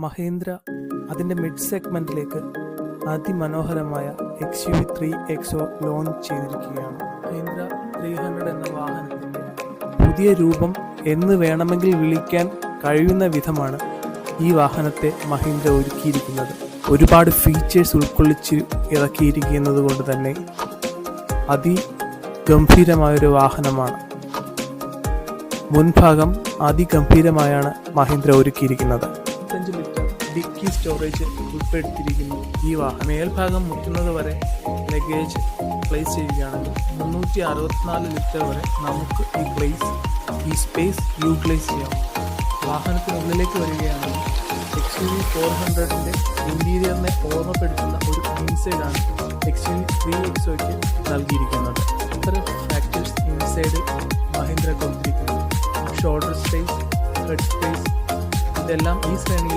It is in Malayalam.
മഹീന്ദ്ര അതിൻ്റെ മിഡ് സെഗ്മെൻറ്റിലേക്ക് അതിമനോഹരമായ XUV 3XO ലോഞ്ച് ചെയ്തിരിക്കുകയാണ്. മഹീന്ദ്ര 300 എന്ന വാഹനത്തിൻ്റെ പുതിയ രൂപം എന്ന് വേണമെങ്കിൽ വിളിക്കാൻ കഴിയുന്ന വിധമാണ് ഈ വാഹനത്തെ മഹീന്ദ്ര ഒരുക്കിയിരിക്കുന്നത്. ഒരുപാട് ഫീച്ചേഴ്സ് ഉൾക്കൊള്ളിച്ച് ഇറക്കിയിരിക്കുന്നത് കൊണ്ട് തന്നെ അതിഗംഭീരമായൊരു വാഹനമാണ്. മുൻഭാഗം അതിഗംഭീരമായാണ് മഹീന്ദ്ര ഒരുക്കിയിരിക്കുന്നത്. 5 ലിറ്റർ ഡിക്കി സ്റ്റോറേജ് ഉൾപ്പെടുത്തിയിരിക്കുന്നു ഈ വാഹനം. മേൽഭാഗം മുറ്റുന്നത് വരെ ലഗേജ് പ്ലേസ് ചെയ്യുകയാണെങ്കിൽ 364 ലിറ്റർ വരെ നമുക്ക് ഈ സ്പേസ് യൂട്ടിലൈസ് ചെയ്യാം. വാഹനത്തിനുള്ളിലേക്ക് വരികയാണെങ്കിൽ XUV 400ൻ്റെ ഇൻറ്റീരിയറിനെ ഓർമ്മപ്പെടുത്തുന്ന ഒരു ഇൻസൈഡാണ് XUV 3XOയ്ക്ക് നൽകിയിരിക്കുന്നത്. ഇത്തരം ഫാക്ടേഴ്സ് ഇൻസൈഡിൽ മഹീന്ദ്ര കൊടുത്തിരിക്കുന്നു. ഷോൾഡർ സ്പേസ്, ഹെഡ് സ്പേസ്, ഇതെല്ലാം ഈ ശ്രേണിയിൽ